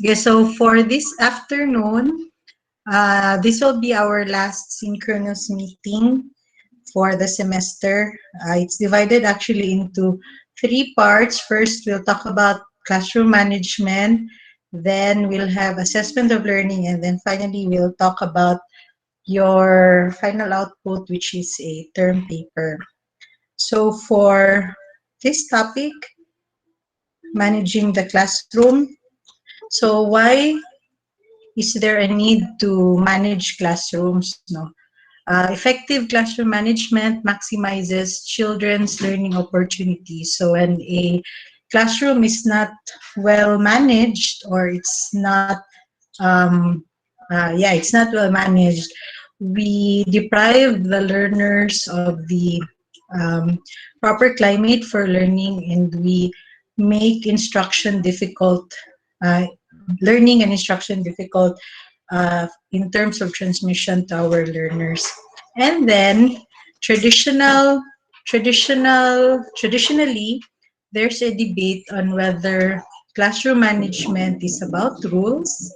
Okay, so for this afternoon, this will be our last synchronous meeting for the semester. It's divided actually into three parts. First, we'll talk about classroom management, then we'll have assessment of learning, and then finally, we'll talk about your final output, which is a term paper. So for this topic, managing the classroom. So why is there a need to manage classrooms? No, effective classroom management maximizes children's learning opportunities. So when a classroom is not well managed, or it's not, it's not well managed, we deprive the learners of the um, proper climate for learning, and we make instruction difficult, uh, learning and instruction difficult in terms of transmission to our learners. And then traditional, traditionally, there's a debate on whether classroom management is about rules,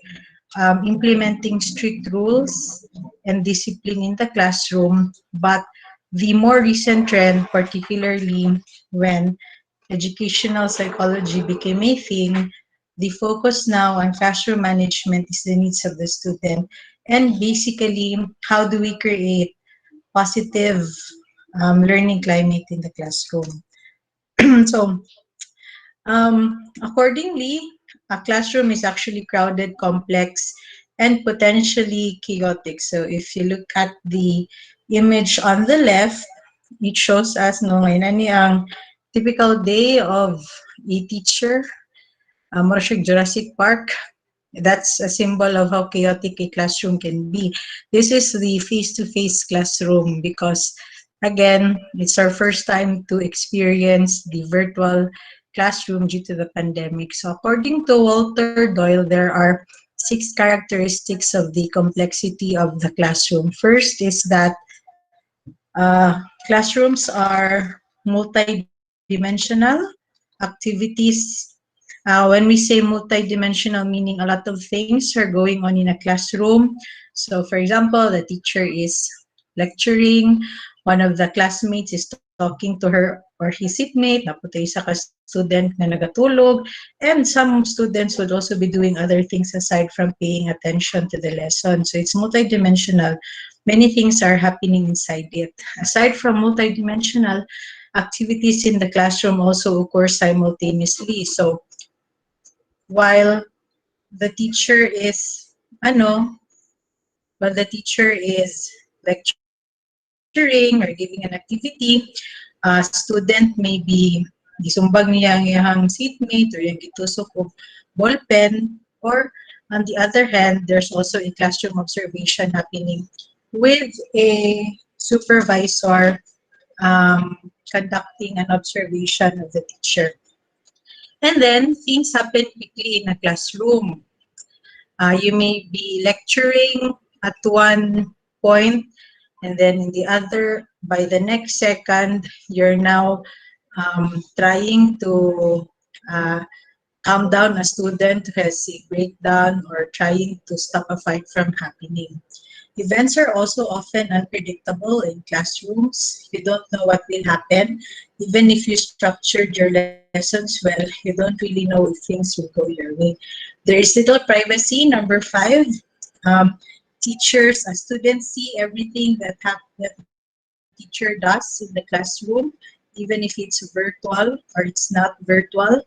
implementing strict rules and discipline in the classroom. But the more recent trend, particularly when educational psychology became a thing, the focus now on classroom management is the needs of the student, and basically how do we create positive learning climate in the classroom. So accordingly, a classroom is actually crowded, complex, and potentially chaotic. So if you look at the image on the left, it shows us no ngayon ani ang typical day of a teacher. Mura siya Jurassic Park. That's a symbol of how chaotic a classroom can be. This is the face-to-face classroom because, again, it's our first time to experience the virtual classroom due to the pandemic. So according to Walter Doyle, there are 6 characteristics of the complexity of the classroom. First is that classrooms are multidimensional activities. When we say multidimensional, meaning a lot of things are going on in a classroom. So for example, the teacher is lecturing, one of the classmates is talking to her or his seatmate, naputay sa ka-student na nagatulog, and some students would also be doing other things aside from paying attention to the lesson. So it's multidimensional. Many things are happening inside it. Aside from multidimensional, activities in the classroom also occur simultaneously. So while the teacher is ano, while the teacher is lecturing or giving an activity, student may be gisumbag niya ang iyang seatmate or yung gitusok og ballpen, or on the other hand, there's also a classroom observation happening with a supervisor conducting an observation of the teacher. And then things happen quickly in a classroom. You may be lecturing at one point, and then in the other, by the next second, you're now trying to uh, calm down a student who has a breakdown, or trying to stop a fight from happening. Events are also often unpredictable in classrooms. You don't know what will happen. Even if you structured your lessons well, you don't really know if things will go your way. There is little privacy. Number 5, um, teachers, students see everything that the teacher does in the classroom, even if it's virtual or it's not virtual.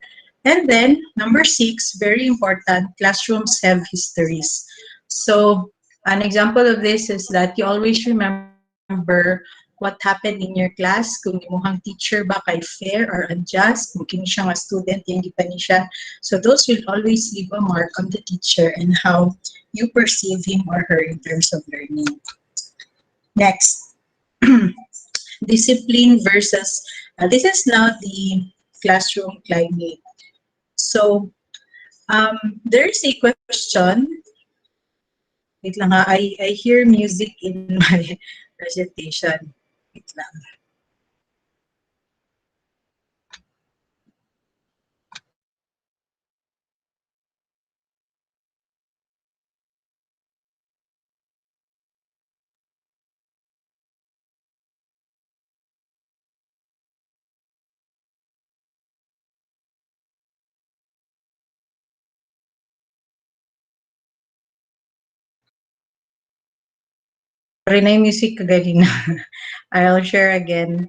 And then number 6, very important, classrooms have histories. So an example of this is that you always remember what happened in your class, kung imuhang teacher ba kay fair or unjust, kung kini siya nga student, yung gipa ni siya. So those will always leave a mark on the teacher and how you perceive him or her in terms of learning. Next, discipline versus, this is now the classroom climate. So there's a question. Wait lang ha, I hear music in my presentation. Wait lang. sorry na yung music ko ganina. I'll share again.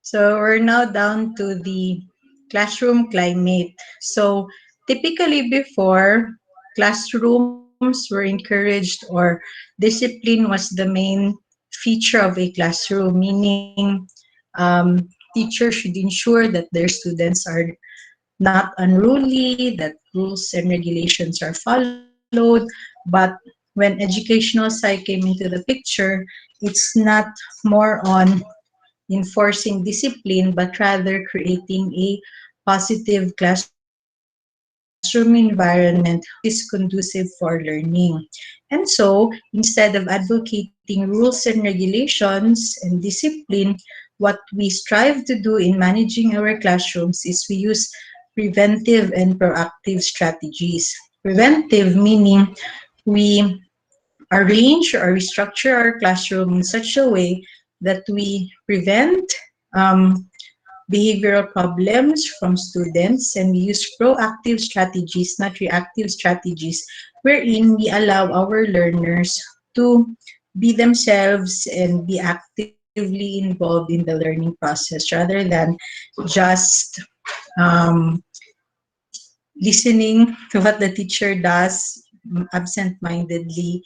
So we're now down to the classroom climate. So typically before, classrooms were encouraged or discipline was the main feature of a classroom, meaning teachers should ensure that their students are not unruly, that rules and regulations are followed. But when educational psych came into the picture, it's not more on enforcing discipline, but rather creating a positive classroom environment which is conducive for learning. And so, instead of advocating rules and regulations and discipline, what we strive to do in managing our classrooms is we use preventive and proactive strategies. Preventive meaning we arrange or restructure our classroom in such a way that we prevent um, behavioral problems from students, and we use proactive strategies, not reactive strategies, wherein we allow our learners to be themselves and be actively involved in the learning process rather than just um, listening to what the teacher does absent-mindedly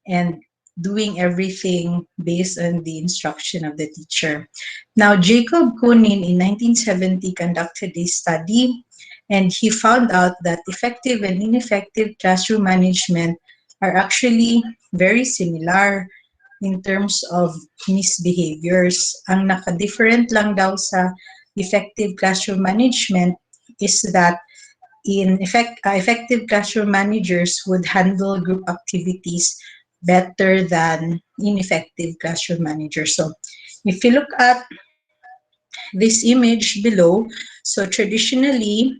and doing everything based on the instruction of the teacher. Now, Jacob Kunin in 1970 conducted a study, and he found out that effective and ineffective classroom management are actually very similar in terms of misbehaviors. Ang naka-different lang daw sa effective classroom management is that effective classroom managers would handle group activities better than ineffective classroom managers. So if you look at this image below, so traditionally,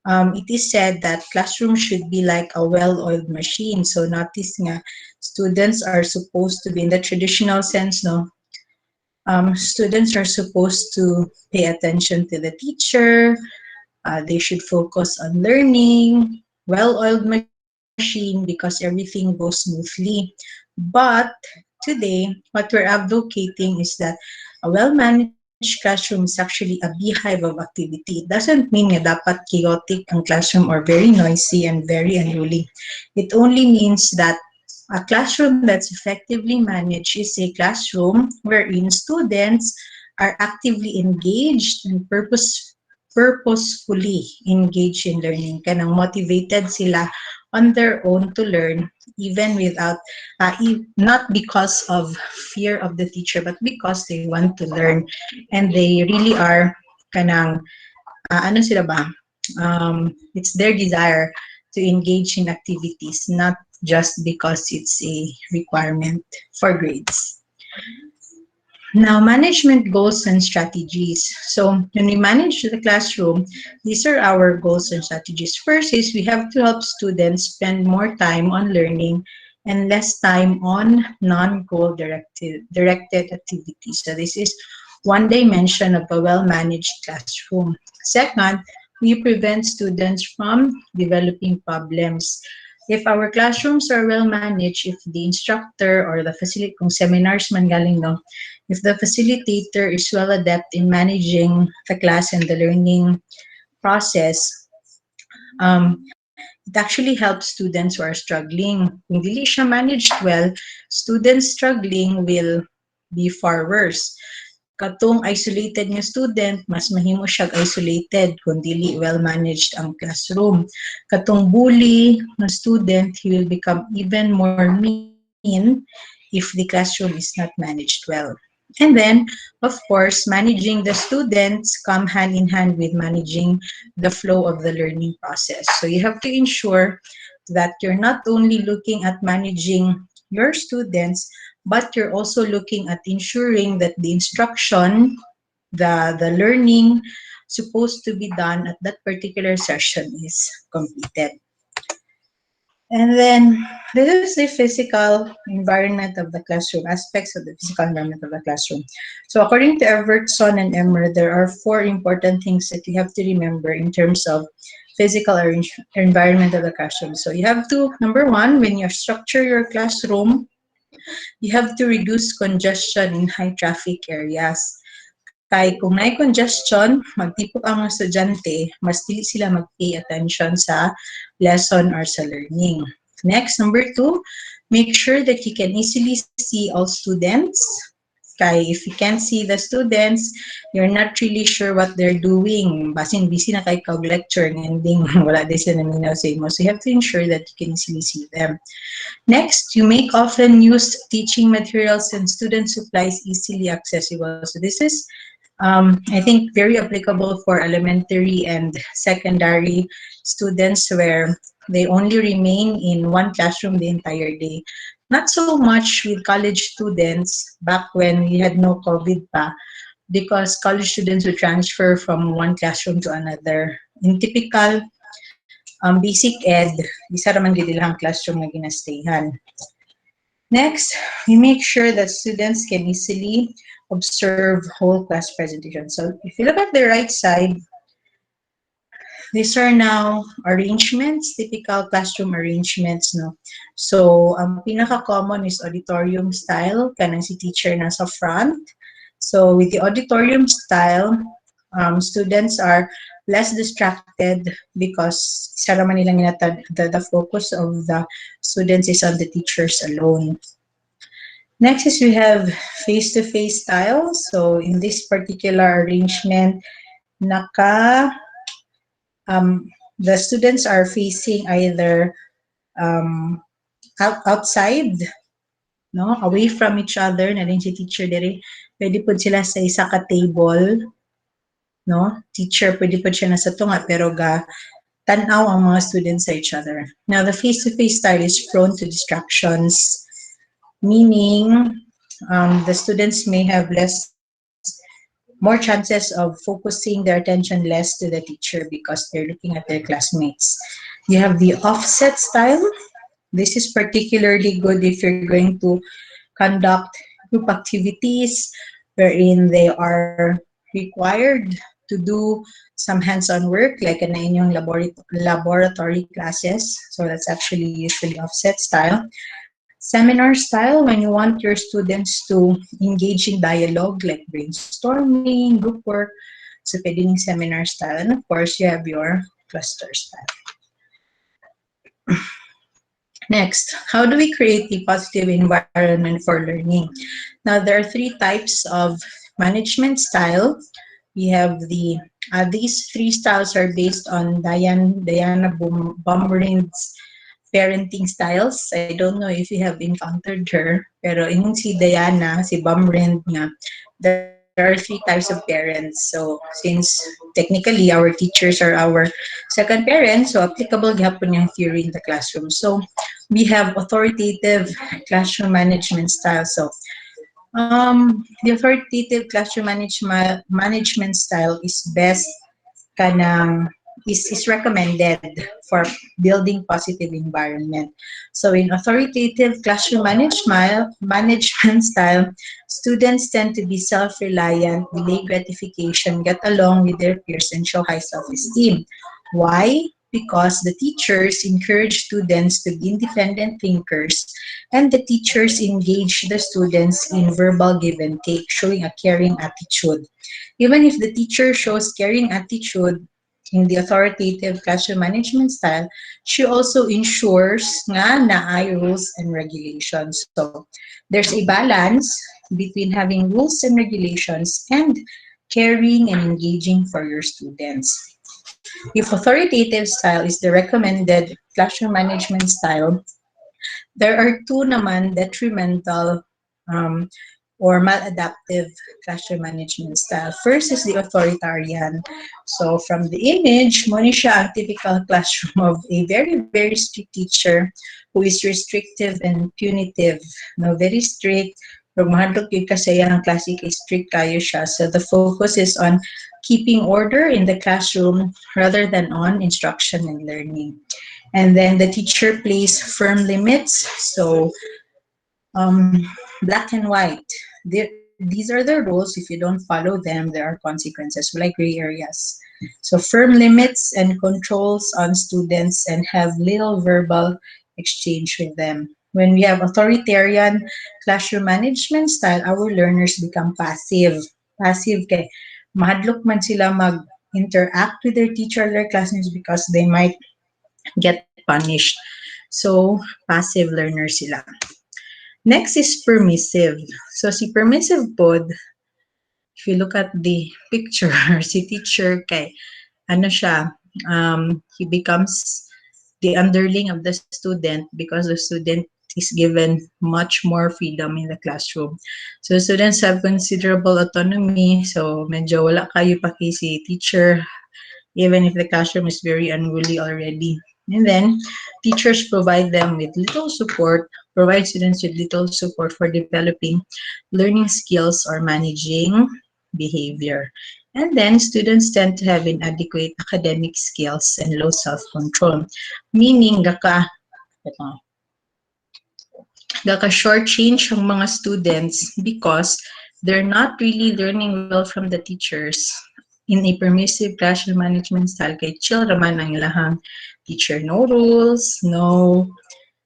it is said that classroom should be like a well-oiled machine. So notice nga, students are supposed to be in the traditional sense, no? Students are supposed to pay attention to the teacher. They should focus on learning, well-oiled machine because everything goes smoothly. But today, what we're advocating is that a well-managed classroom is actually a beehive of activity. It doesn't mean na dapat chaotic ang classroom or very noisy and very unruly. It only means that a classroom that's effectively managed is a classroom wherein students are actively engaged and purposefully engaged in learning. Kanang motivated sila on their own to learn, even without, not because of fear of the teacher, but because they want to learn. And they really are kanang, ano sila ba? It's their desire to engage in activities, not just because it's a requirement for grades. Now, management goals and strategies. So when we manage the classroom, these are our goals and strategies. First is we have to help students spend more time on learning and less time on non-goal directed activities. So this is one dimension of a well-managed classroom. Second, we prevent students from developing problems. If our classrooms are well managed, if the instructor or the facility, kung seminars man galing, no, if the facilitator is well adept in managing the class and the learning process, it actually helps students who are struggling. Kung dili siya managed well, students struggling will be far worse. Katong isolated nga student, mas mahimo siyang isolated kung dili well managed ang classroom. Katong bully nga student, he will become even more mean if the classroom is not managed well. And then, of course, managing the students come hand in hand with managing the flow of the learning process. So you have to ensure that you're not only looking at managing your students, but you're also looking at ensuring that the instruction, the learning supposed to be done at that particular session is completed. And then this is the physical environment of the classroom, aspects of the physical environment of the classroom. So according to Evertson and Emmer, there are four important things that you have to remember in terms of physical environment of the classroom. So you have to, number one, when you structure your classroom, you have to reduce congestion in high traffic areas. Kay kung may congestion, magtipok ang mga estudyante, mas dili sila mag-pay attention sa lesson or sa learning. Next, number two, make sure that you can easily see all students. Kay if you can't see the students, you're not really sure what they're doing. Basin busy na kay kag lecture and ending wala din sila naminaw sa imo. So you have to ensure that you can easily see them. Next, you make often used teaching materials and student supplies easily accessible. So this is, I think, very applicable for elementary and secondary students where they only remain in one classroom the entire day. Not so much with college students back when we had no COVID pa, because college students would transfer from one classroom to another. In typical basic ed, isa raman gid ilang classroom nga ginastayhan. Next, we make sure that students can easily observe whole class presentation. So if you look at the right side, these are now arrangements, typical classroom arrangements, no? So, ang pinaka-common is auditorium style, kanang si teacher nasa front. So, with the auditorium style, students are less distracted because isa raman nilang the focus of the students is on the teachers alone. Next is we have face-to-face style. So in this particular arrangement, the students are facing either um, outside, no, away from each other, na rin si teacher diri. Pwede po sila sa isa ka table, no? Teacher, pwede po siya nasa tunga, pero tanaw ang mga students sa each other. Now, the face-to-face style is prone to distractions, meaning the students may have more chances of focusing their attention less to the teacher because they're looking at their classmates. You have the offset style. This is particularly good if you're going to conduct group activities wherein they are required to do some hands-on work like in inyong laboratory classes. So that's actually usually offset style. Seminar style, when you want your students to engage in dialogue like brainstorming, group work, so pwede yung seminar style. And of course, you have your cluster style. Next, how do we create a positive environment for learning? Now, there are three types of management style. We have these three styles are based on Diana Baumrind's parenting styles. I don't know if you have encountered her, pero inong si Diana, si Baumrind nga, there are three types of parents. So since technically our teachers are our second parents, so applicable gihapon yung theory in the classroom. So we have authoritative classroom management style. So the authoritative classroom management style is best is recommended for building positive environment. So in authoritative classroom management style, students tend to be self-reliant, delay gratification, get along with their peers, and show high self-esteem. Why? Because the teachers encourage students to be independent thinkers, and the teachers engage the students in verbal give and take, showing a caring attitude. Even if the teacher shows caring attitude in the authoritative classroom management style, she also ensures nga naay rules and regulations. So there's a balance between having rules and regulations and caring and engaging for your students. If authoritative style is the recommended classroom management style, there are two naman detrimental um, or maladaptive classroom management style. First is the authoritarian. So from the image, mo ni siya ang typical classroom of a very, very strict teacher who is restrictive and punitive. No, very strict. Pag mahadlok yung kasi ang klase kay strict kayo siya. So the focus is on keeping order in the classroom rather than on instruction and learning. And then the teacher plays firm limits. So um, black and white. These are the rules. If you don't follow them, there are consequences, like gray areas. So firm limits and controls on students and have little verbal exchange with them. When we have authoritarian classroom management style, our learners become passive. Passive kay mahadlok man sila mag-interact with their teacher or their classmates because they might get punished. So, passive learners sila. Next is permissive. So, si permissive pod, if you look at the picture, si teacher kay, ano siya, he becomes the underling of the student because the student is given much more freedom in the classroom. So students have considerable autonomy. So medyo wala kayo paki si teacher even if the classroom is very unruly already. And then teachers provide them with little support, provide students with little support for developing learning skills or managing behavior. And then students tend to have inadequate academic skills and low self-control. Meaning, shortchange ang mga students because they're not really learning well from the teachers. In a permissive classroom management style, kay chill raman ang ilahang teacher. No rules, no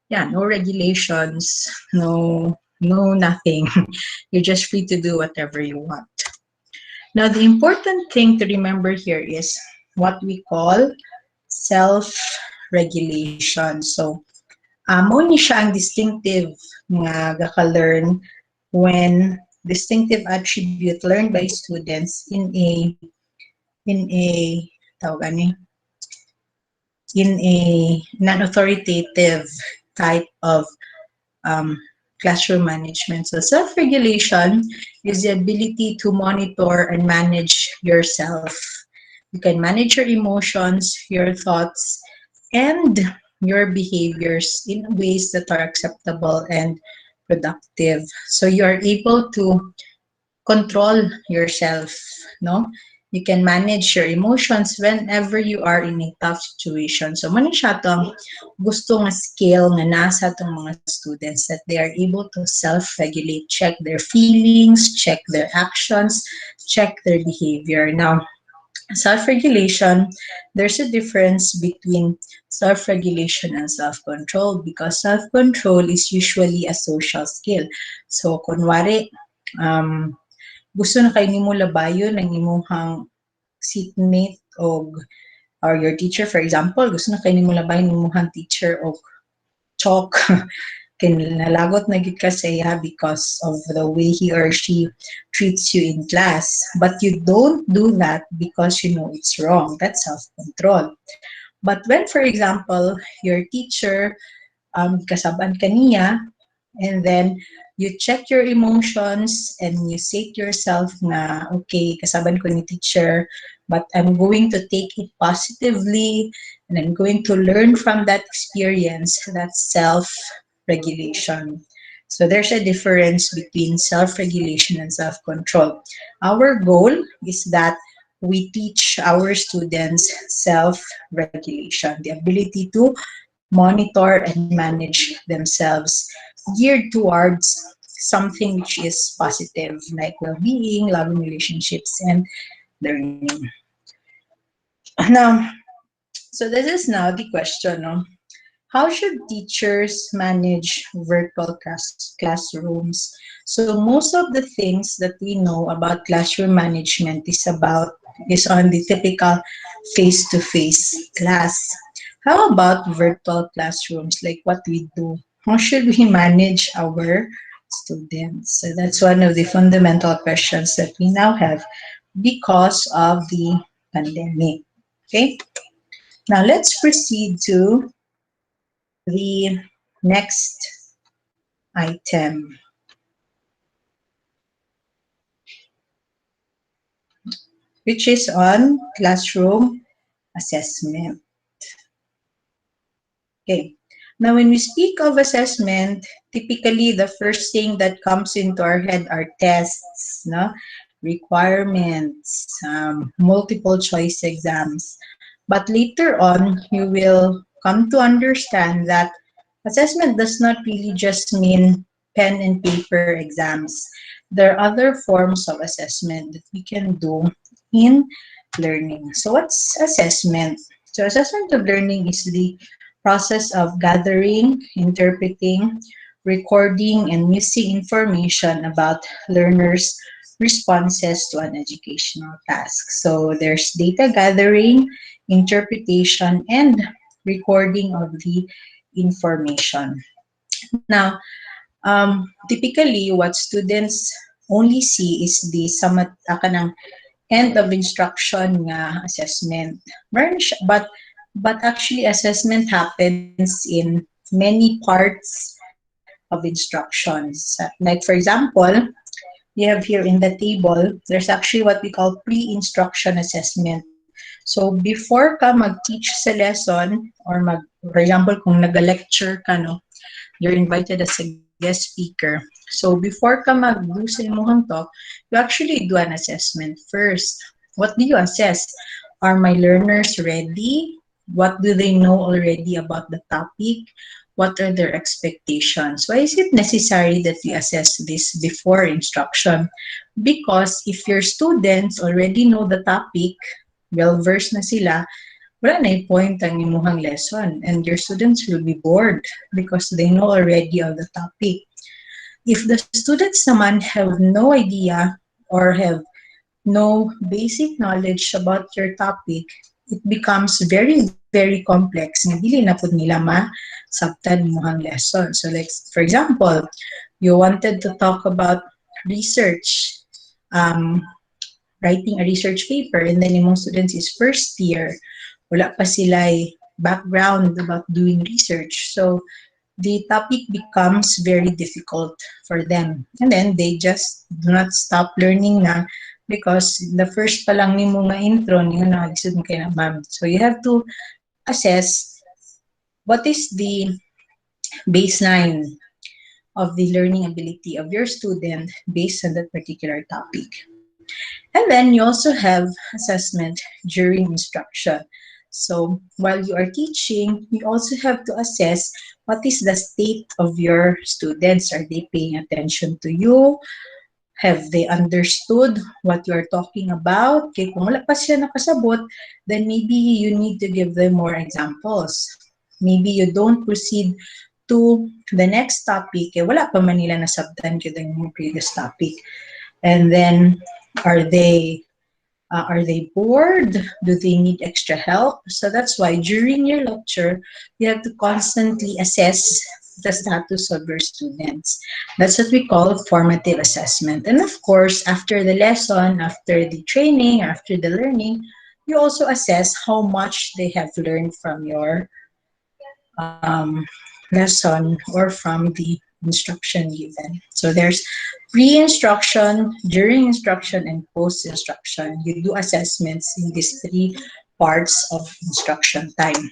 regulations, no nothing. You're just free to do whatever you want. Now, the important thing to remember here is what we call self-regulation. So, mo ni siya ang distinctive nga gaka-learn when distinctive attribute learned by students in a tawag ani in a non-authoritative type of um, classroom management. So self-regulation is the ability to monitor and manage yourself. You can manage your emotions, your thoughts, and your behaviors in ways that are acceptable and productive. So you are able to control yourself, no? You can manage your emotions whenever you are in a tough situation. So, man siya itong gusto nga skill nga nasa itong mga students that they are able to self-regulate, check their feelings, check their actions, check their behavior. Now, self-regulation, there's a difference between self-regulation and self-control because self-control is usually a social skill. So, kunwari, gusto na kayo nimo labayon ng imong seatmate or your teacher, for example, gusto na kayo nimo labayon ng imong teacher og chalk. Kinalagot na gid ka sa iya because of the way he or she treats you in class. But you don't do that because you know it's wrong. That's self-control. But when, for example, your teacher, kasaban ka niya, and then you check your emotions and you say to yourself na, okay, kasaban ko ni teacher, but I'm going to take it positively and I'm going to learn from that experience. That's self-regulation. So there's a difference between self-regulation and self-control. Our goal is that we teach our students self-regulation, the ability to monitor and manage themselves geared towards something which is positive, like well-being, loving relationships, and learning. Now, so this is now the question, no? How should teachers manage virtual classrooms? So most of the things that we know about classroom management is on the typical face-to-face class. How about virtual classrooms, like what we do? How should we manage our students? So that's one of the fundamental questions that we now have because of the pandemic. Okay, now let's proceed to the next item, which is on classroom assessment. Okay. Now, when we speak of assessment, typically the first thing that comes into our head are tests, no? Requirements, multiple choice exams. But later on, you will come to understand that assessment does not really just mean pen and paper exams. There are other forms of assessment that we can do in learning. So what's assessment? So assessment of learning is the process of gathering, interpreting, recording, and using information about learners' responses to an educational task. So there's data gathering, interpretation, and recording of the information. Now, typically, what students only see is the kanang end of instruction nga assessment. But actually, assessment happens in many parts of instructions. Like for example, we have here in the table, there's actually what we call pre-instruction assessment. So before ka mag-teach sa lesson or for example, kung nag-lecture ka, no, you're invited as a guest speaker. So before ka mag-do sa imong talk, you actually do an assessment first. What do you assess? Are my learners ready? What do they know already about the topic? What are their expectations? Why is it necessary that we assess this before instruction? Because if your students already know the topic, well-versed na sila, wala na yung point ang imuhang lesson, and your students will be bored because they know already of the topic. If the students naman have no idea or have no basic knowledge about your topic, it becomes very, very complex. Nga dili na pud nila masabtan imuhang lesson. So like, for example, you wanted to talk about research, writing a research paper, and then imong students is first year, wala pa sila background about doing research. So the topic becomes very difficult for them. And then they just do not stop learning na because the first pa lang nimo nga intro, niyo na lisod mo kay na ma'am. So you have to assess what is the baseline of the learning ability of your student based on that particular topic. And then you also have assessment during instruction. So while you are teaching, you also have to assess what is the state of your students. Are they paying attention to you? Have they understood what you are talking about? Kaya kung wala pa siya nakasabot, then maybe you need to give them more examples. Maybe you don't proceed to the next topic. Kaya wala pa man nila nasabtan kaya yung previous topic. And then, are they bored? Do they need extra help? So that's why during your lecture, you have to constantly assess the status of your students. That's what we call formative assessment. And of course, after the lesson, after the training, after the learning, you also assess how much they have learned from your lesson or from the instruction given. So there's pre-instruction, during instruction, and post-instruction. You do assessments in these three parts of instruction time.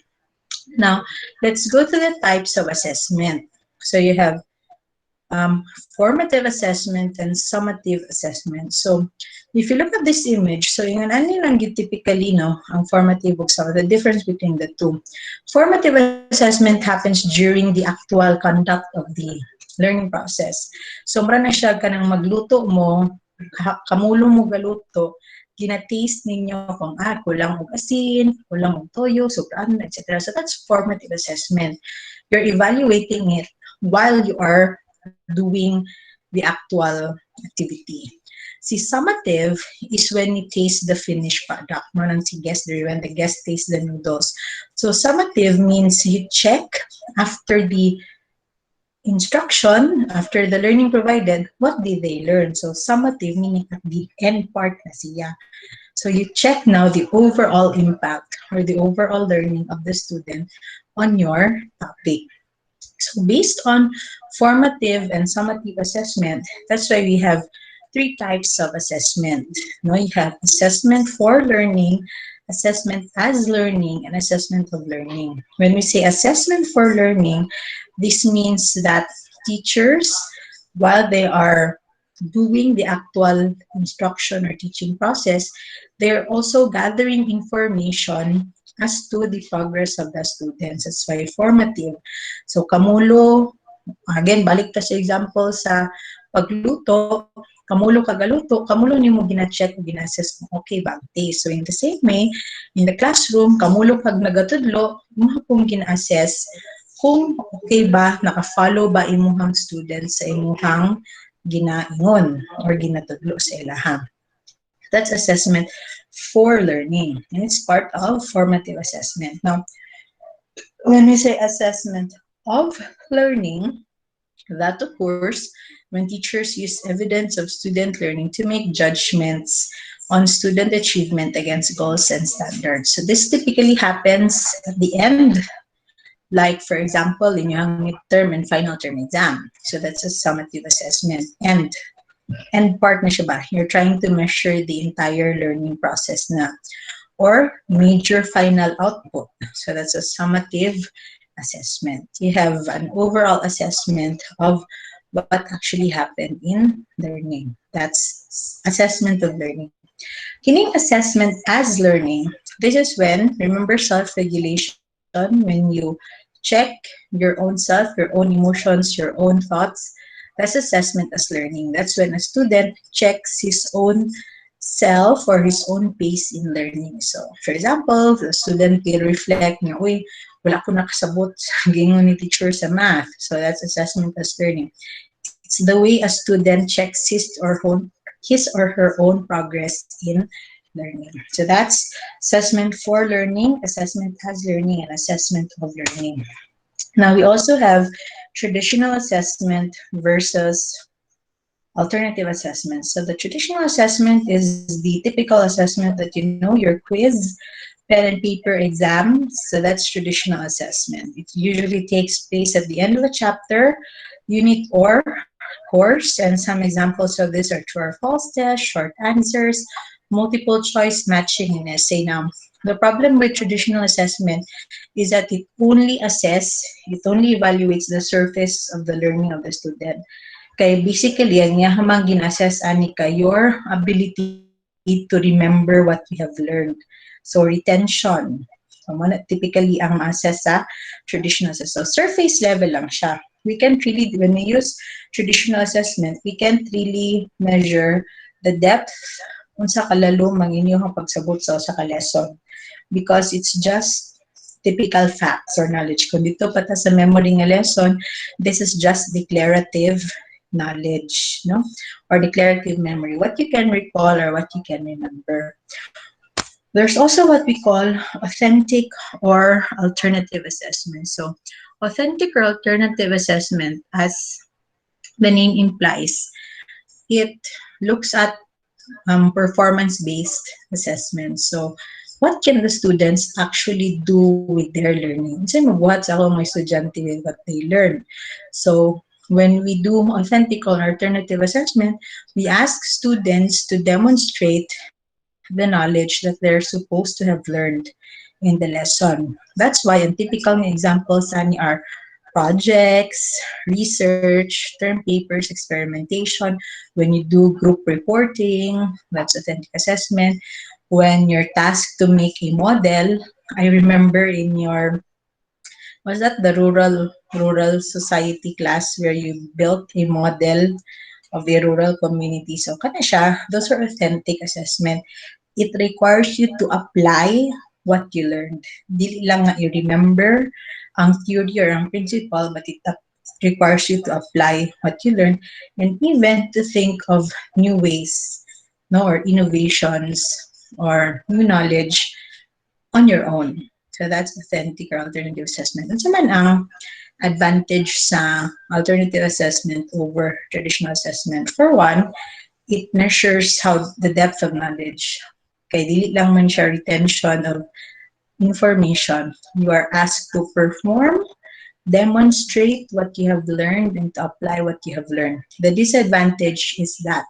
Now, let's go to the types of assessment. So you have formative assessment and summative assessment. So if you look at this image, so yung ano lang typically, no, ang formative ug the difference between the two. Formative assessment happens during the actual conduct of the learning process. So mura na siya kanang magluto mo, kamulo mo galuto, gina-taste ninyo kung kulang og asin, kulang og toyo, sobrang, etc. So that's formative assessment. You're evaluating it while you are doing the actual activity. Si summative is when you taste the finished product. No nang si guest there when the guest tastes the noodles. So summative means you check after the instruction, after the learning provided, what did they learn? So summative meaning at the end part na siya. So you check now the overall impact or the overall learning of the student on your topic. So based on formative and summative assessment, that's why we have three types of assessment. No, you have assessment for learning, assessment as learning, and assessment of learning. When we say assessment for learning, this means that teachers, while they are doing the actual instruction or teaching process, they're also gathering information as to the progress of the students. That's why formative. So kamulo, again, balik ta sa example sa pagluto, kamulo kagaluto, kamulo ni mo gina-check, gina-assess kung okay ba ang taste. So in the same way, in the classroom, kamulo kag nagatudlo, mo kung gina-assess kung okay ba, naka-follow ba imuhang students sa imuhang ginaingon or ginatudlo sa ilaha. That's assessment for learning, and it's part of formative assessment. Now, when we say assessment of learning, that occurs when teachers use evidence of student learning to make judgments on student achievement against goals and standards. So this typically happens at the end, like for example, in your midterm and final term exam. So that's a summative assessment. And part na siya ba? You're trying to measure the entire learning process na, or major final output. So that's a summative assessment. You have an overall assessment of what actually happened in learning. That's assessment of learning. Kining assessment as learning, this is when, remember self-regulation, when you check your own self, your own emotions, your own thoughts, that's assessment as learning. That's when a student checks his own self or his own pace in learning. So, for example, the student will reflect na, uy, wala ko nakasabot sa gingon ni teacher sa math. So, that's assessment as learning. It's the way a student checks his or her own progress in learning. So, that's assessment for learning, assessment as learning, and assessment of learning. Now, we also have traditional assessment versus alternative assessments. So the traditional assessment is the typical assessment that you know, your quiz, pen and paper exams. So that's traditional assessment. It usually takes place at the end of a chapter, unit, or course. And some examples of this are true or false tests, short answers, multiple choice matching, and essay. Now, the problem with traditional assessment is that it only evaluates the surface of the learning of the student. Kaya basically, ang yahamang ginassess ani ka your ability to remember what we have learned. So retention. So, typically ang ma-assess sa traditional assessment. So surface level lang siya. We can't really, when we use traditional assessment, we can't really measure the depth unsa kalalo mang inyong pagsabot sa usa ka lesson, because it's just typical facts or knowledge. Kung dito pa ta sa memory nga lesson, this is just declarative knowledge, no? Or declarative memory, what you can recall or what you can remember. There's also what we call authentic or alternative assessment. So authentic or alternative assessment, as the name implies, it looks at performance-based assessment. So what can the students actually do with their learning? Kasi magbuhat sa ako mga estudyante with what they learn. So when we do authentic or alternative assessment, we ask students to demonstrate the knowledge that they're supposed to have learned in the lesson. That's why ang typical examples ani are projects, research, term papers, experimentation. When you do group reporting, that's authentic assessment. When you're tasked to make a model, I remember in your, was that the rural society class where you built a model of a rural community? So kana siya, those are authentic assessment. It requires you to apply what you learned. Dili lang nga i-remember ang theory or ang principle, but it requires you to apply what you learned and even to think of new ways, no, or innovations or new knowledge on your own. So that's authentic or alternative assessment. Ano man ang advantage sa alternative assessment over traditional assessment? For one, it measures how the depth of knowledge. Kaya dili lang man siya retention of information. You are asked to perform, demonstrate what you have learned, and to apply what you have learned. The disadvantage is that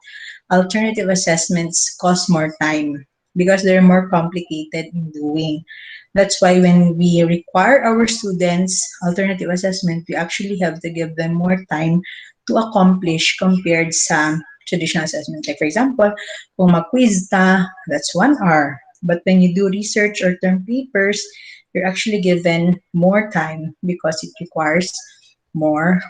alternative assessments cost more time because they're more complicated in doing. That's why when we require our students alternative assessment, we actually have to give them more time to accomplish compared sa traditional assessment. Like for example, kung mag-quiz ta, that's 1 hour. But when you do research or term papers, you're actually given more time because it requires more.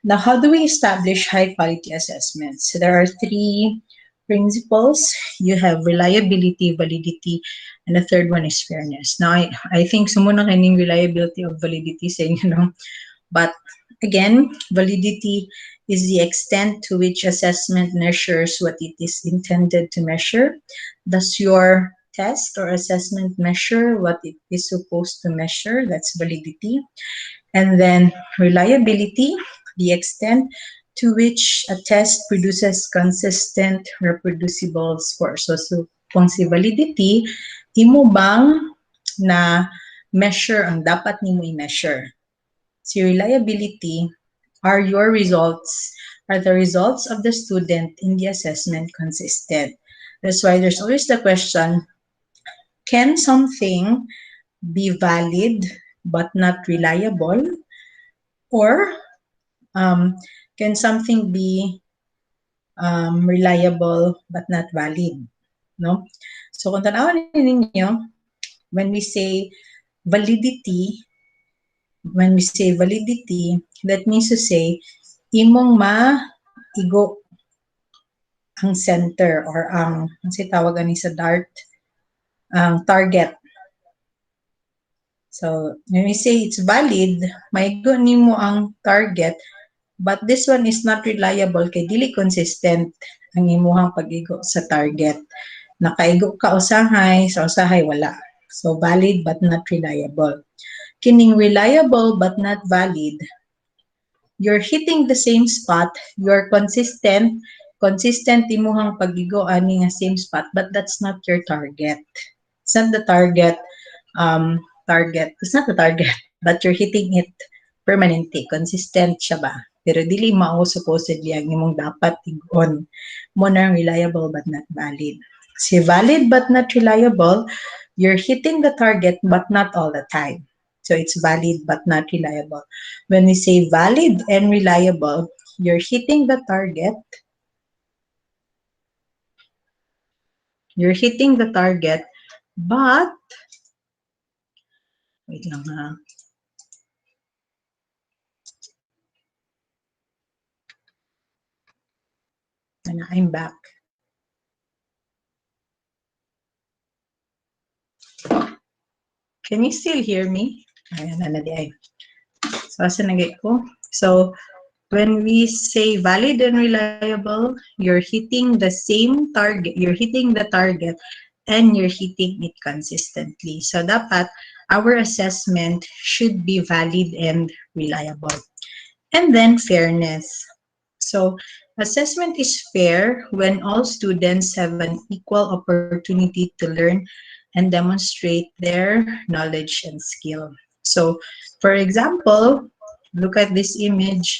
Now, how do we establish high quality assessments? So there are three principles. You have reliability, validity, and the third one is fairness. Now, I think sumuna kaning reliability of validity sa inyo, no? But again, validity is the extent to which assessment measures what it is intended to measure. Does your test or assessment measure what it is supposed to measure? That's validity. And then reliability, the extent to which a test produces consistent, reproducible scores. So kung si validity, imo bang na measure ang dapat nimo i-measure? Si reliability, are the results of the student in the assessment consistent? That's why there's always the question, can something be valid but not reliable? Or can something be reliable but not valid? No? So kung tanawin ninyo, when we say validity, that means to say, imong maigo ang center or ang tawag ani sa dart, ang target. So when we say it's valid, maigo nimo ang target, but this one is not reliable kay dili consistent ang imuhang pag-igo sa target. Nakaigo ka usahay, sa usahay wala. So valid but not reliable. Kining reliable but not valid, you're hitting the same spot, you're consistent imuhang pag-igo ani nga same spot, but that's not your target. It's not the target, it's not the target, but you're hitting it permanently, consistent siya ba? Pero dili mao supposedly ang imong dapat igon. Mo na reliable but not valid. Si valid but not reliable, you're hitting the target but not all the time. So it's valid but not reliable. When we say valid and reliable, you're hitting the target. But wait lang ha. I'm back. Can you still hear me? Ayan, na di ay. So, asa nagay ko? So, when we say valid and reliable, you're hitting the same target, you're hitting the target, and you're hitting it consistently. So, dapat, our assessment should be valid and reliable. And then, fairness. So, assessment is fair when all students have an equal opportunity to learn and demonstrate their knowledge and skill. So, for example, look at this image.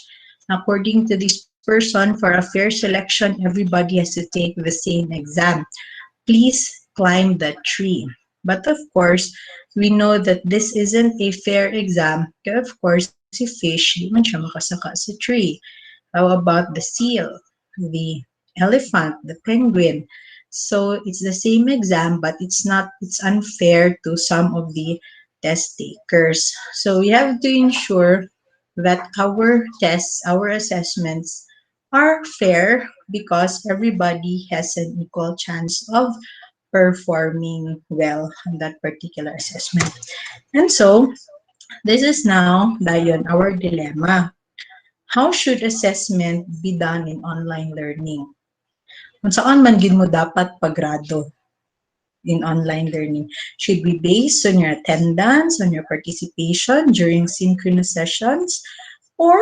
According to this person, for a fair selection, everybody has to take the same exam. Please climb the tree. But of course, we know that this isn't a fair exam. Of course, si fish, di man siya makasaka sa tree. How about the seal, the elephant, the penguin? So it's the same exam, but it's unfair to some of the test takers. So we have to ensure that our tests, our assessments are fair because everybody has an equal chance of performing well on that particular assessment. And so this is now, dayon, our dilemma. How should assessment be done in online learning? Kung saan man gid mo dapat pagrado in online learning? Should be based on your attendance, on your participation during synchronous sessions, or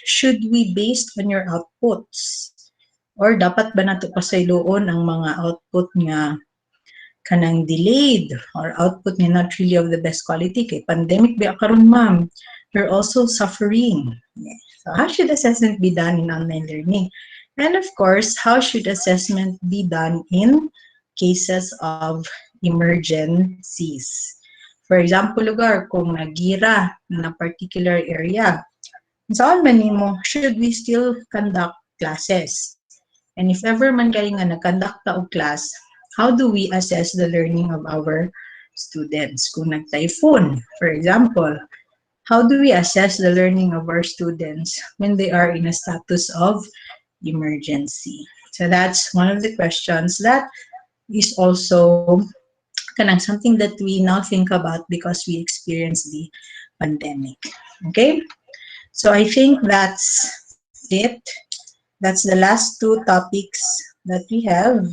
should we based on your outputs? Or dapat ba nato pasayloon ang mga output nga kanang delayed or output nga not really of the best quality kay pandemic ba karon ma'am? We're also suffering. So how should assessment be done in online learning? And of course, how should assessment be done in cases of emergencies? For example, lugar kung nagira na particular area, saan man nimo, should we still conduct classes? And if ever man kayo nga nag-conduct ta og class, how do we assess the learning of our students? Kung nag-typhoon, for example, how do we assess the learning of our students when they are in a status of emergency? So that's one of the questions that is also something that we now think about because we experienced the pandemic. Okay, so I think that's it. That's the last two topics that we have.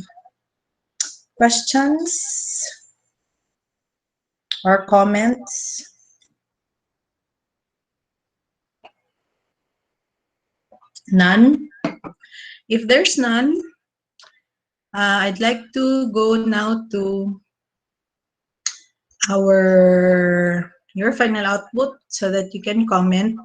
Questions or comments? None? If there's none, I'd like to go now to your final output so that you can comment.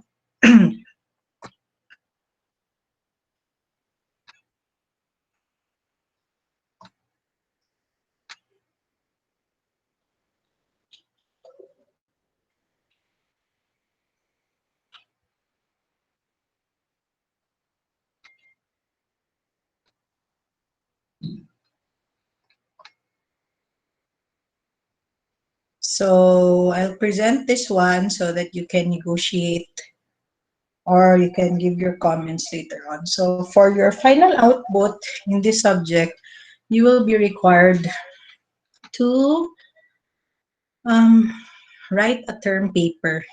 So I'll present this one so that you can negotiate or you can give your comments later on. So for your final output in this subject, you will be required to um, write a term paper.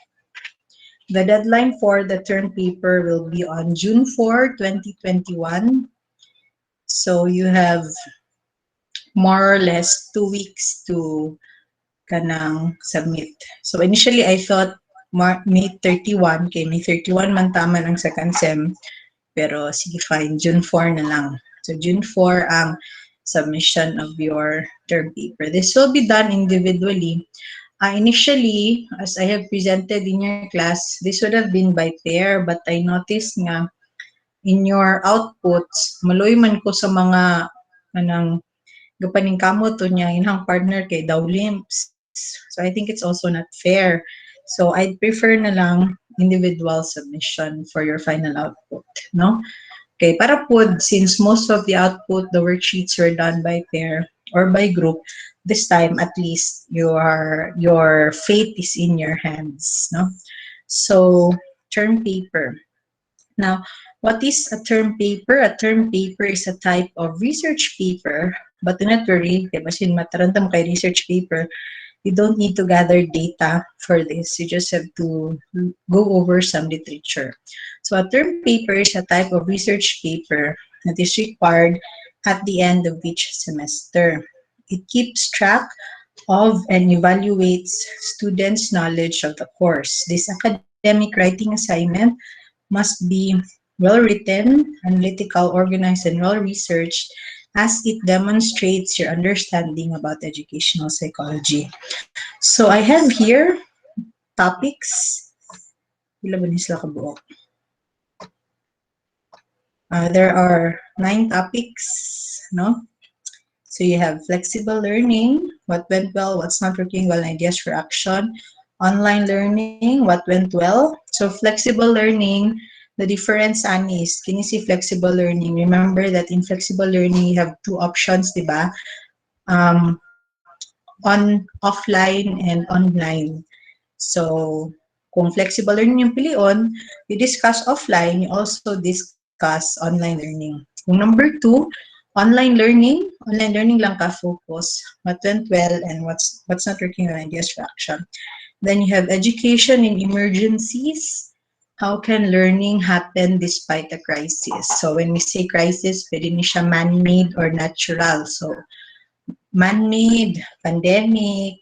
The deadline for the term paper will be on June 4, 2021. So you have more or less 2 weeks to kanang submit. So initially I thought May 31, kay May 31 man tama ng second sem, pero sige fine, June 4 na lang. So June 4 ang submission of your term paper. This will be done individually. Initially, as I have presented in your class, this would have been by pair, but I noticed nga in your outputs, maloy man ko sa mga anang gapaning kamo to niya inhang partner kay daw limps. So I think it's also not fair. So I'd prefer na lang individual submission for your final output, no? Okay, para po, since most of the output, the worksheets were done by pair or by group, this time at least your fate is in your hands, no? So term paper. Now, what is a term paper? A term paper is a type of research paper, but do not worry, kaya basin matarandam kay research paper, you don't need to gather data for this. You just have to go over some literature. So a term paper is a type of research paper that is required at the end of each semester. It keeps track of and evaluates students' knowledge of the course. This academic writing assignment must be well written, analytical, organized, and well researched as it demonstrates your understanding about educational psychology. So I have here topics. Pila ba ni sila kabuok? There are 9 topics, no? So you have flexible learning, what went well, what's not working well, ideas for action. Online learning, what went well. So flexible learning, the difference ani is, can you see flexible learning? Remember that in flexible learning, you have 2 options, di ba? Offline and online. So kung flexible learning yung pilion, you discuss offline, you also discuss online learning. Kung number 2, online learning lang ka focus, what went well and what's not working on ideas for action. Then you have education in emergencies. How can learning happen despite a crisis? So when we say crisis, pwede ni siya man-made or natural. So man-made, pandemic,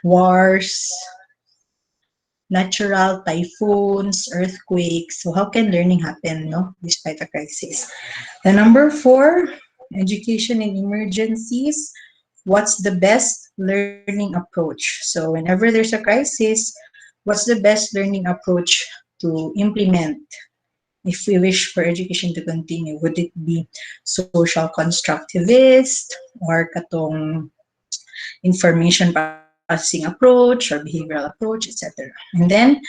wars, natural typhoons, earthquakes. So how can learning happen, no, despite a crisis? The number 4, education in emergencies. What's the best learning approach? So whenever there's a crisis, what's the best learning approach to implement if we wish for education to continue? Would it be social constructivist or katong information processing approach or behavioral approach, etc. And then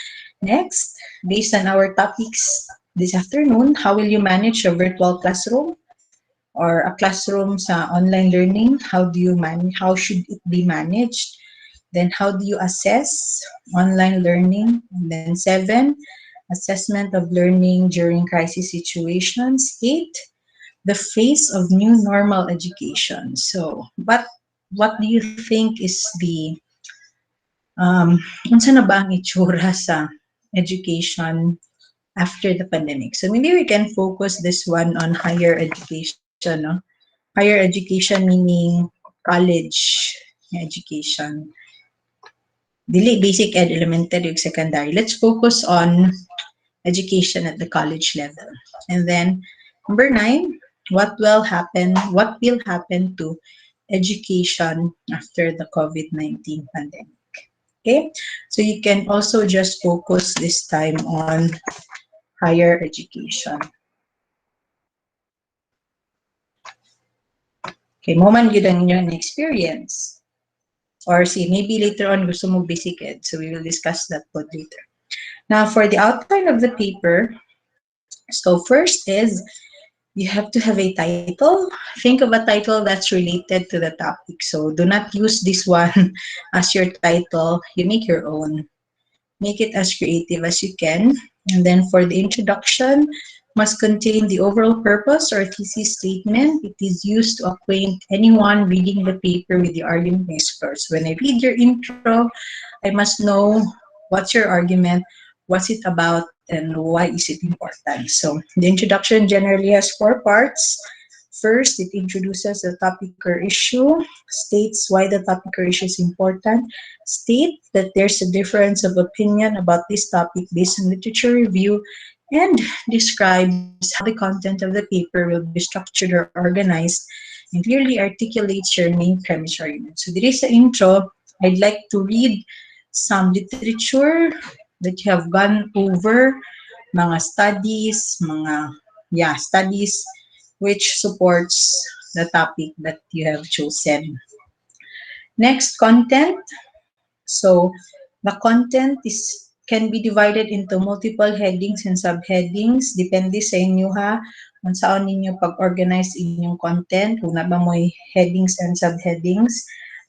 next, based on our topics this afternoon, how will you manage a virtual classroom? or a classroom sa online learning, how should it be managed? Then how do you assess online learning? And then 7, assessment of learning during crisis situations. 8, the face of new normal education. So, what do you think is the unsa na ba ang itsura sa education after the pandemic? So maybe we can focus this one on higher education, no? Higher education meaning college education. Dili basic ed, elementary ug secondary. Let's focus on education at the college level. And then number 9, what will happen to education after the COVID-19 pandemic? Okay? So you can also just focus this time on higher education. Okay, mo man gyud ang inyong experience. Or see, maybe later on gusto mo basic ed. So we will discuss that pod later. Now, for the outline of the paper, so first is you have to have a title. Think of a title that's related to the topic. So do not use this one as your title. You make your own. Make it as creative as you can. And then for the introduction, must contain the overall purpose or thesis statement. It is used to acquaint anyone reading the paper with the argument explores. When I read your intro, I must know what's your argument, what's it about, and why is it important. So the introduction generally has 4 parts. First, it introduces the topic or issue, states why the topic or issue is important, state that there's a difference of opinion about this topic based on literature review, and describes how the content of the paper will be structured or organized, and clearly articulates your main premise or argument. So there is an intro. I'd like to read some literature that you have gone over, mga studies, studies which supports the topic that you have chosen. Next, content. So the content can be divided into multiple headings and subheadings. Depende sa inyo ha, kung saan ninyo pag-organize inyong content, kung na ba mo'y headings and subheadings,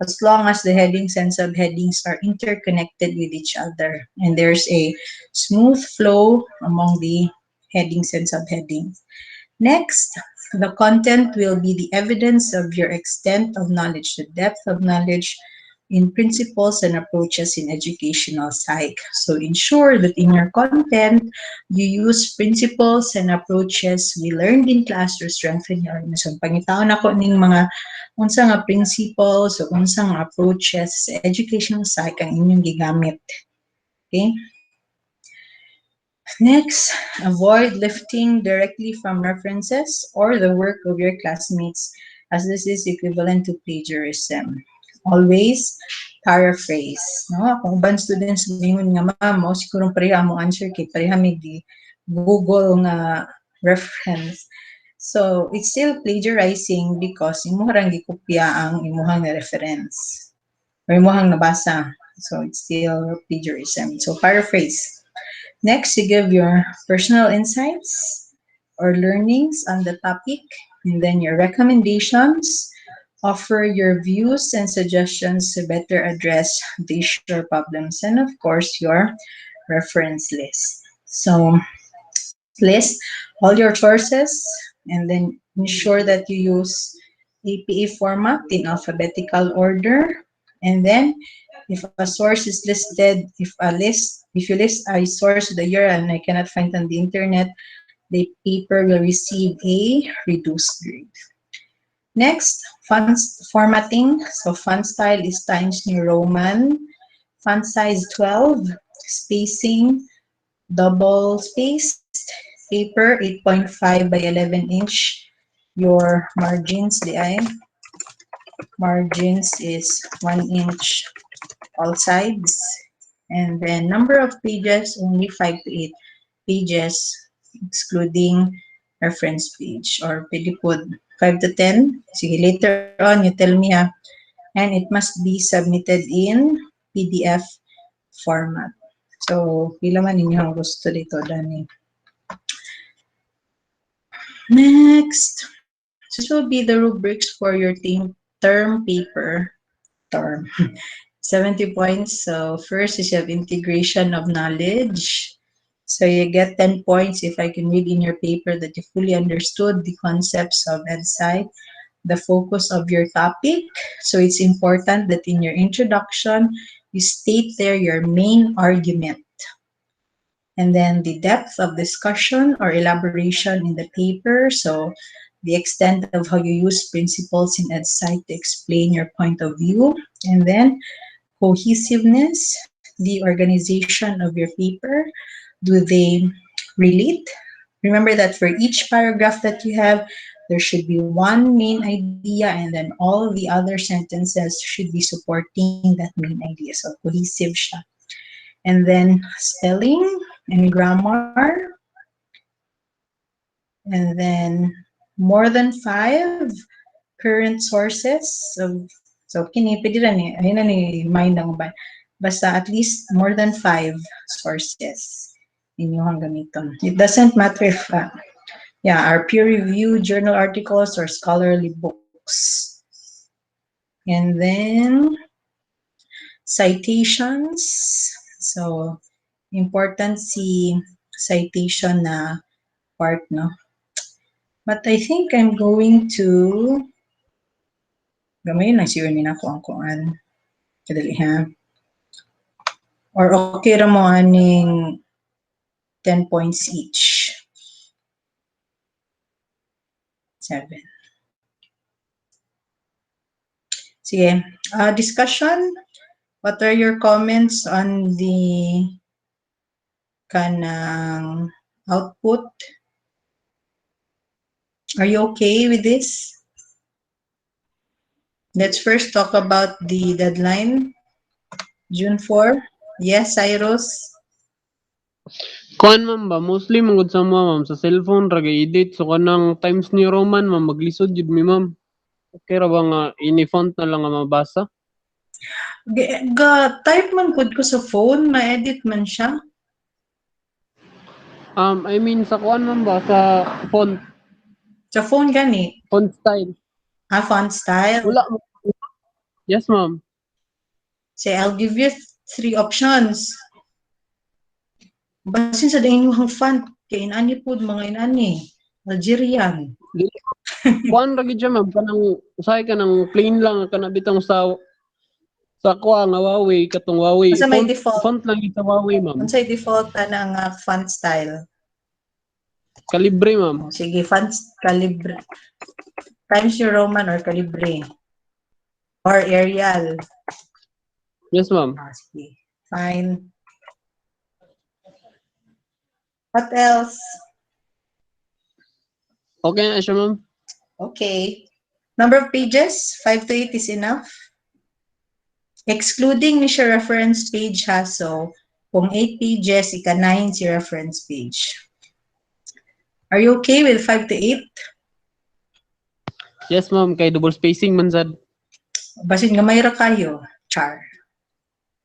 as long as the headings and subheadings are interconnected with each other and there's a smooth flow among the headings and subheadings. Next, the content will be the evidence of your extent of knowledge, the depth of knowledge in principles and approaches in educational psych. So ensure that in your content, you use principles and approaches we learned in class to strengthen your organization. Pangitaon ako ning mga unsa nga principles o unsa nga approaches sa educational psych ang inyong gigamit. Okay? Next, avoid lifting directly from references or the work of your classmates, as this is equivalent to plagiarism. Always paraphrase. No? Kung ubang students mingon nga ma'am, siguro pareha mo answer kay pareha may di Google nga reference. So, it's still plagiarizing because imuhang gikopya ang imuhang na reference or imuhang nabasa. So, it's still plagiarism. So, paraphrase. Next, you give your personal insights or learnings on the topic, and then your recommendations, offer your views and suggestions to better address the issue or problems, and of course, your reference list. So, list all your sources, and then ensure that you use APA format in alphabetical order, and then if a source is listed, if you list a source with a URL and I cannot find it on the internet, the paper will receive a reduced grade. Next, font formatting. So font style is Times New Roman. Font size 12. Spacing, double spaced. Paper 8.5 by 11 inch. Your margins, margins is 1 inch all sides. And then number of pages, only 5 to 8 pages, excluding reference page. Or pwede po 5 to 10. Sige, later on, you tell me ha. And it must be submitted in PDF format. So, pila man ninyo ang gusto dito, Dani. Next. This will be the rubrics for your term paper. Term. 70 points. So first is you have integration of knowledge. So you get 10 points if I can read in your paper that you fully understood the concepts of Psyc, the focus of your topic. So it's important that in your introduction, you state there your main argument. And then the depth of discussion or elaboration in the paper. So the extent of how you use principles in Psyc to explain your point of view. And then cohesiveness, the organization of your paper. Do they relate? Remember that for each paragraph that you have, there should be one main idea and then all the other sentences should be supporting that main idea. So cohesive siya. And then spelling and grammar. And then more than 5 current sources. So kini pwede ra ni ayun na ni mind ang ba. Basta at least more than 5 sources inyong gamiton. It doesn't matter if are peer-reviewed journal articles or scholarly books. And then citations. So important si citation na part, no? But I think I'm going to gamay na siya ni nako ang kuan. Kadali ha. Or okay ra mo aning 10 points each. 7. Sige. Discussion. What are your comments on the kanang output? Are you okay with this? Let's first talk about the deadline. June 4. Yes, Cyrus? Kuan ma'am ba, mostly mangod sa mga ma'am, sa cellphone ra edit so kanang Times New Roman ma'am, maglisod jud mi ma'am. Okay ra ba nga ini font na lang nga mabasa? Type man pud ko sa phone, ma-edit man siya. I mean sa kuan ma'am ba, sa font. Sa phone gani? Font style. Font style? Wala mo. Yes ma'am. Say, I'll give you 3 options. Basin sa daing mga font, kay inani po mga inani. Algerian. Kuan ra gid siya ma'am, kanang usahay ka nang plain lang kana bitong sa kuha nga Huawei katong Huawei. Sa may default. Font lang gid sa Huawei ma'am. Unsay default ng font style? Kalibre ma'am. Sige, font calibre. Times New Roman or calibre? Or Arial? Yes ma'am. Sige. Fine. What else? Okay na siya ma'am. Okay. Number of pages? 5 to 8 is enough? Excluding ni siya reference page ha. So, kung 8 pages, ika 9 si reference page. Are you okay with 5 to 8? Yes ma'am, kay double spacing man sad. Basin nga mayra kayo. Char.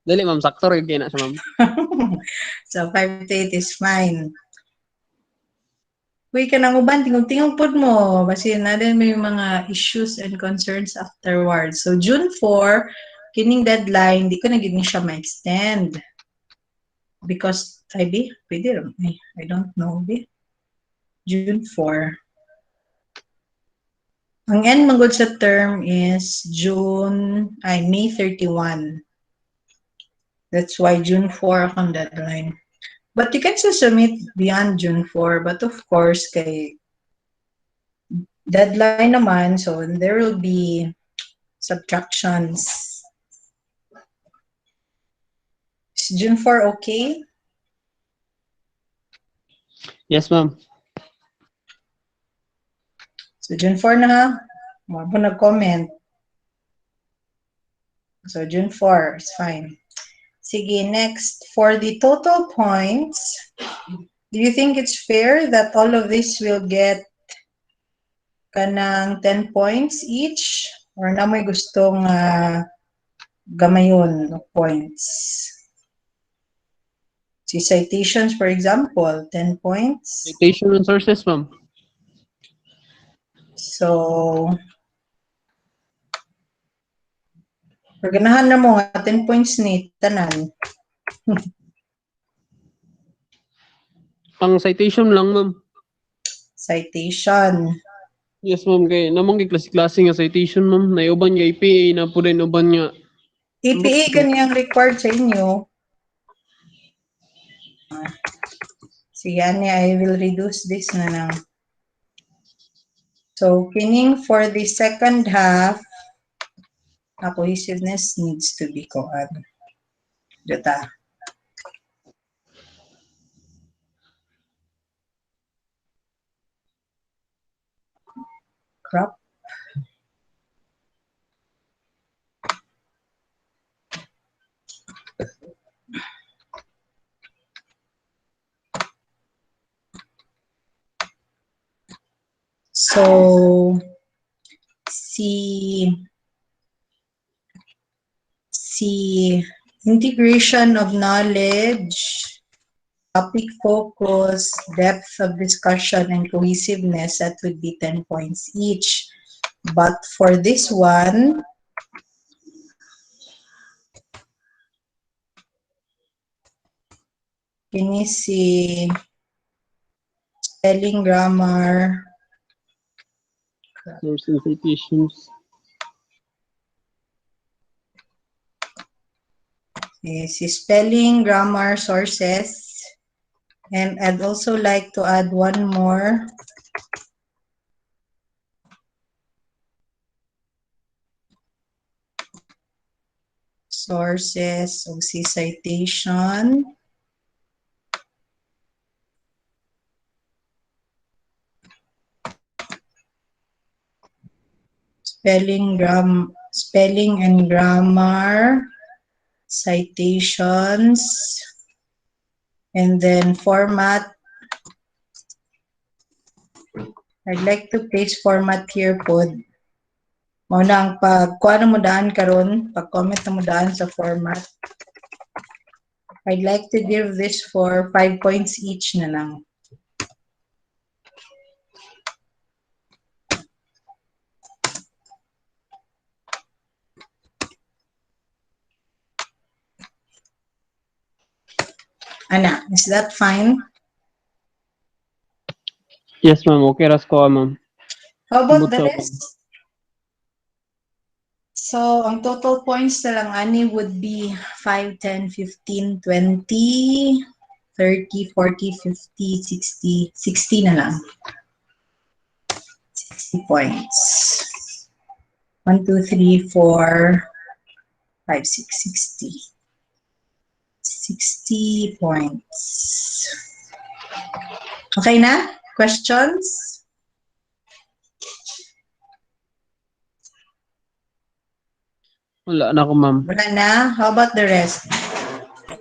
Dali ma'am, sakto rin kayo na siya ma'am. So, 5 to 8 is fine. Uy, ka nang uban, tingog-tingog pod mo. Basin na din may mga issues and concerns afterwards. So, June 4, kining deadline, di ko na gini siya ma-extend. Because, pwede rin. I don't know, June 4. Ang end manggod sa term is May 31. That's why June 4 akong deadline. But you can still submit beyond June 4. But of course, kay deadline naman, so there will be subtractions. Is June 4 okay? Yes ma'am. So June 4 na ha. Mga po nag-comment. So June 4 is fine. Sige, next. For the total points, do you think it's fair that all of this will get kanang 10 points each? Or na may gustong gamayon of points? Si citations, for example, 10 points. Citation and sources ma'am. So, ganahan na mo nga 10 points ni tanan. Ang citation lang, ma'am. Citation. Yes, ma'am. Kay namang klase-klase nga citation, ma'am. Naiuban nga IPA na po rin uban nga. EPA kaniyang required sa inyo. Sige, ani, I will reduce this na lang. So, kining for the second half, cohesiveness needs to be koan. Data. Crop. So, see integration of knowledge, topic focus, depth of discussion, and cohesiveness, that would be 10 points each. But for this one, ini si spelling, grammar, Source and citations. si spelling, grammar, sources, and I'd also like to add one more. Sources, o si citation. Spelling and grammar, citations, and then format. I'd like to place format here po. Mauna ang pagkuha na mo daan karon, pag-comment na mo daan sa format. I'd like to give this for 5 points each na lang. Ana, is that fine? Yes, ma'am. Okay, ras ko, ma'am. How about the Butso, rest? So, ang total points na lang ani would be 5, 10, 15, 20, 30, 40, 50, 60, 60 na lang. 60 points. 1, 2, 3, 4, 5, 6, 60. 60 points. Okay na? Questions? Wala na ako, ma'am. Wala na? How about the rest?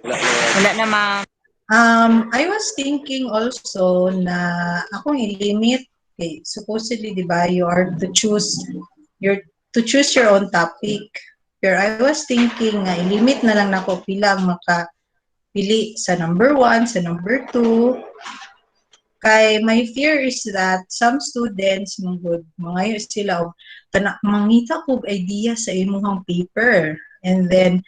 Wala na, ma'am. I was thinking also na akong i-limit. Okay, supposedly, di ba, you are to choose your own topic. Pero I was thinking nga i-limit na lang nako pila ang makapili sa number 1, sa number 2. Kay my fear is that some students mga sila mangita ko idea sa imong paper, and then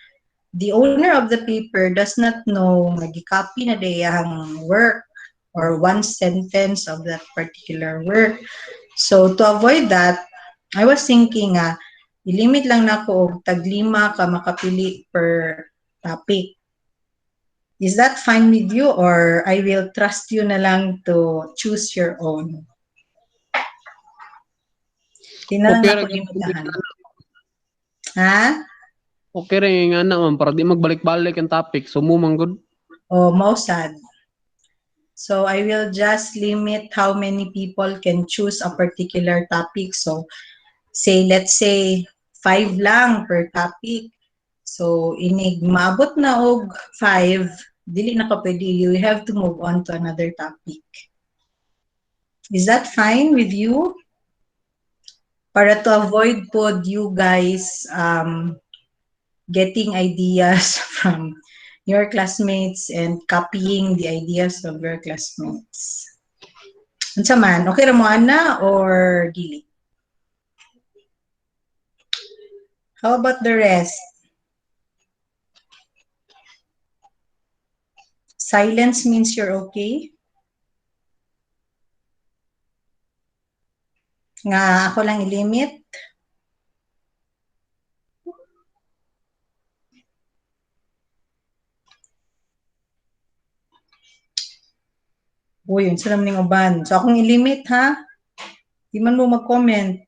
the owner of the paper does not know nagi-copy na dayang work or one sentence of that particular work. So to avoid that, I was thinking i-limit lang nako og tag-5 ka makapili per topic. Is that fine with you, or I will trust you na lang to choose your own? Di na lang Okay, ako limitahan. Ha? Okay rin nga na, ma'am, para di magbalik-balik ang topic. So, good. Oh, mausad. So, I will just limit how many people can choose a particular topic. So, let's say 5 lang per topic. So, inig maabot na og 5, dili na ka pwede. You have to move on to another topic. Is that fine with you? Para to avoid po you guys getting ideas from your classmates and copying the ideas of your classmates. Unsa man, okay ra mo ana or dili? How about the rest? Silence means you're okay? Nga ako lang ilimit? Uy, yun sila ning uban. So, akong ilimit, ha? Di man mo mag-comment.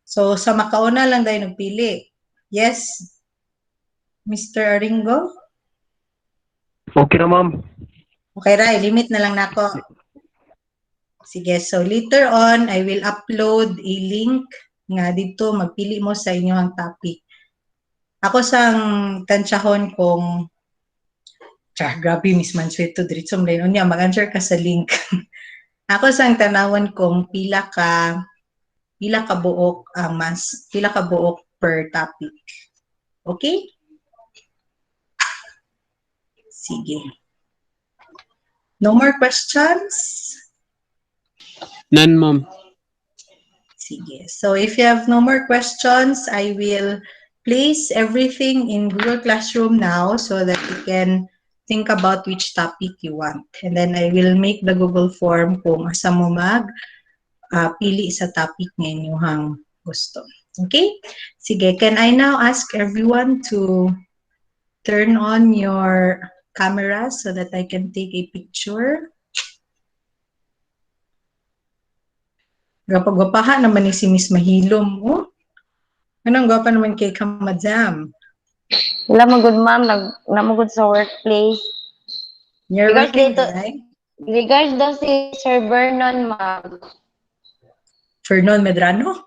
So, sa makauna lang tayo nagpili. Yes, Mr. Aringo? Okay na, ma'am. Okay, Ray, limit na lang nako. Sige, so later on, I will upload a link nga dito, magpili mo sa inyong topic. Ako sang tansyahon kung grabe, Miss Mansueto, diretso mo rin. Unya, mag-answer ka sa link. Ako sang tanawan kung pila ka buok ang pila ka buok per topic. Okay? Sige. No more questions? None, ma'am. Sige. So if you have no more questions, I will place everything in Google Classroom now so that you can think about which topic you want. And then I will make the Google form kung asa mo pili sa topic nga inyong gusto. Okay? Sige, can I now ask everyone to turn on your camera so that I can take a picture? Gwapa-gwapaha naman ni si Miss Mahilom. Oh? Anong gwapa naman kay Kamadam? Wala mo good ma'am, na mo good sa workplace. You're Regards working, dito, right? regards daw si Sir Vernon, ma'am. Fernon Medrano?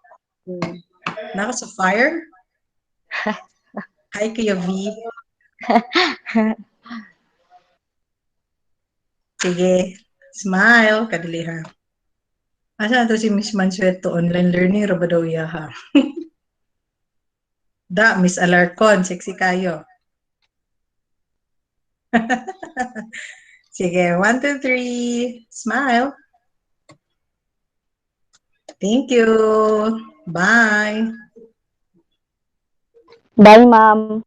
Naka sa fire? Hi, Kuya V. Sige. Smile. Kadali ha. Asa na to si Miss Mansueto? Online learning, ra ba daw iya ha? Da, Miss Alarcon. Sexy kayo. Sige. 1, 2, 3. Smile. Thank you. Bye. Bye, ma'am.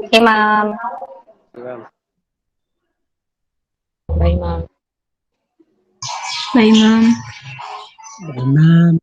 Okay, ma'am. Bye, ma'am. Bye, ma'am. Ma'am.